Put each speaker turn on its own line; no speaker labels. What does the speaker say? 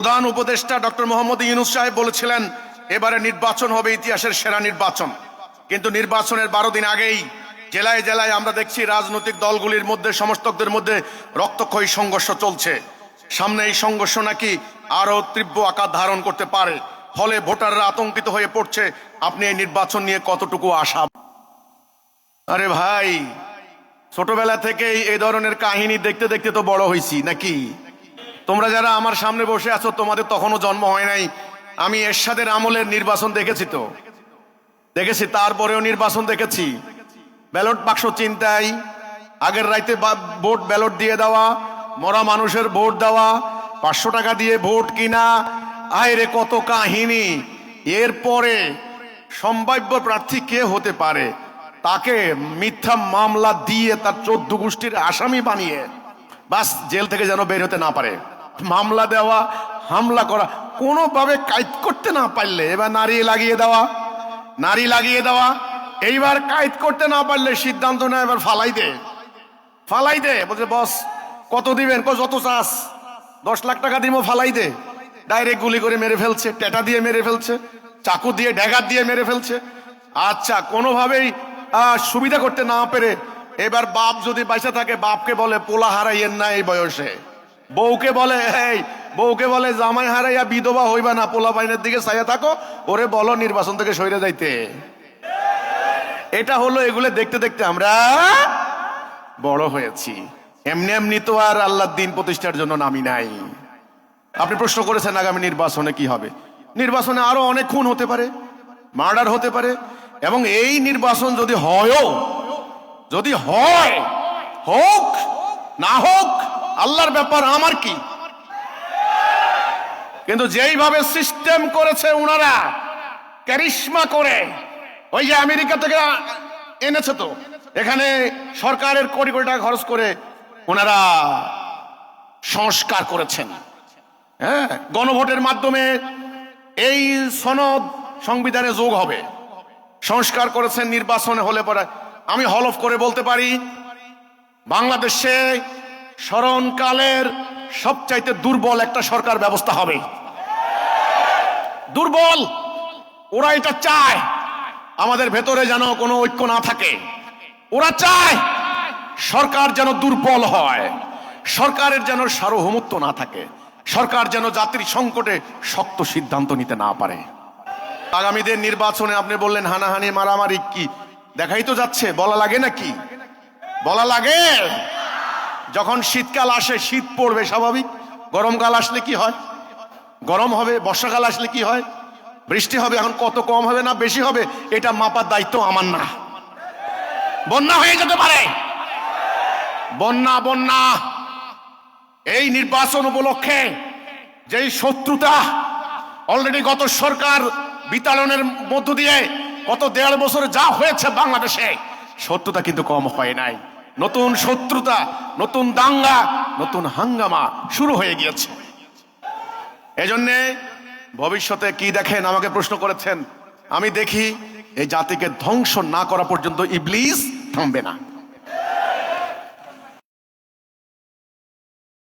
প্রধান উপদেষ্টা ডক্টর মোহাম্মদ ইউনূস সাহেব বলেছিলেন এবারে নির্বাচন হবে ইতিহাসের সেরা নির্বাচন। কিন্তু নির্বাচনের 12 দিন আগেই জেলায় জেলায় আমরা দেখছি রাজনৈতিক দলগুলির মধ্যে সমর্থকদের মধ্যে রক্তক্ষয়ী সংঘর্ষ চলছে। সামনে এই সংঘর্ষ নাকি আরো তীব্র আকার ধারণ করতে পারে, ফলে ভোটাররা আতঙ্কিত হয়ে পড়ছে। আপনি এই নির্বাচন নিয়ে কতটুকু আশা? আরে ভাই, ছোটবেলা থেকেই এই ধরনের কাহিনী দেখতে দেখতে তো বড় হয়েছি নাকি? তোমরা যারা আমার সামনে বসে আছো তোমাদের তখনও জন্ম হয় নাই। আমি এরশাদের আমলের নির্বাচন দেখেছি, তারপরেও নির্বাচন দেখেছি। ব্যালট বাক্স চিন্তাই, আগের রাইতে ভোট ব্যালট দিয়ে দেওয়া, মরা মানুষের ভোট দেওয়া, 500 টাকা দিয়ে ভোট কিনা, আয়রে কত কাহিনী। এরপরে সম্ভাব্য প্রার্থী কে হতে পারে তাকে মিথ্যা মামলা দিয়ে তার 14 গোষ্ঠীর আসামি বানিয়ে বাস জেল থেকে যেন বের হতে না পারে। মামলা দেওয়া, হামলা করা, কোনোভাবে কায়েদ করতে না পারলে এবার নারী লাগিয়ে দেওয়া। এইবার কায়েদ করতে না পারলে সিদ্ধান্ত নেয় এবার ফালাই দে। বলছে বস কত দিবেন? যত চাস, 10 লাখ টাকা দিব, ফালাই দে। ডাইরেক্ট গুলি করে মেরে ফেলছে, টেটা দিয়ে মেরে ফেলছে, চাকু দিয়ে ড্যাগার দিয়ে মেরে ফেলছে। আচ্ছা, কোনোভাবেই সুবিধা করতে না পেরে এবার বাপ যদি বাইসা থাকে বাপকে বলে পোলা হারাইয়েন না এই বয়সে। বউকে বলে জামাই হারাইয়া বিধবা হইবা না, পোলা বাইনের দিকে চাইয়া থাকো, ওরে বলো নির্বাচন থেকে সইরে যাইতে। এটা হলো, এগুলো দেখতে দেখতে আমরা বড় হয়েছি। এমনি এমনি তো আর আল্লাহর দিন প্রতিষ্ঠার জন্য নামি নাই। আপনি প্রশ্ন করেছেন আগামী নির্বাচনে কি হবে। নির্বাচনে আরো অনেক খুন হতে পারে, মার্ডার হতে পারে, এবং এই নির্বাচন যদি হয় হোক না হোক আল্লাহর ব্যাপার, আমার কি। কিন্তু যেইভাবে সিস্টেম করেছে ওনারা, ক্যারিশমা করে, ওই যে আমেরিকা থেকে এনেছে, তো এখানে সরকারের কোটি কোটি টাকা খরচ করে ওনারা সংস্কার করেছেন। হ্যাঁ, গণভোটের মাধ্যমে এই সনদ সংবিধানে যোগ হবে, সংস্কার করেছেন। নির্বাচনে হলে পরে আমি হলফ করে বলতে পারি বাংলাদেশে স্মরণকালের সবচাইতে দুর্বল একটা সরকার ব্যবস্থা হবে। দুর্বল, ওরা এটা চায় আমাদের ভেতরে যেন কোনো ঐক্য না থাকে। ওরা চায় সরকার যেন দুর্বল হয়, সরকারের যেন সার্বভৌমত্ব না থাকে, সরকার যেন জাতির সংকটে শক্ত সিদ্ধান্ত নিতে না পারে। আগামীদের নির্বাচনে আপনি বললেন হানাহানি মারামারি, কি দেখাই তো যাচ্ছে। বলা লাগে নাকি? বলা লাগে? যখন শীতকাল আসে শীত পড়বে স্বাভাবিক, গরমকাল আসলে কি হয়? গরম হবে। বর্ষাকাল আসলে কি হয়? বৃষ্টি হবে। এখন কত কম হবে না বেশি হবে এটা মাপার দায়িত্ব আমার না। বন্যা হয়ে যেতে পারে, বন্যা। এই নির্বাচন উপলক্ষে যেই শত্রুতা অলরেডি গত সরকার বিতাড়নের মধ্য দিয়ে গত 1.5 বছরে যা হয়েছে বাংলাদেশে, শত্রুতা কিন্তু কম হয় নাই। নতুন শত্রুতা, নতুন দাঙ্গা, নতুন হাঙ্গামা শুরু হয়ে গিয়েছে। এজন্যে ভবিষ্যতে কি দেখেন আমাকে প্রশ্ন করেছেন, আমি দেখি এই জাতিকে ধ্বংস না করা পর্যন্ত ইবলিস থামবে না।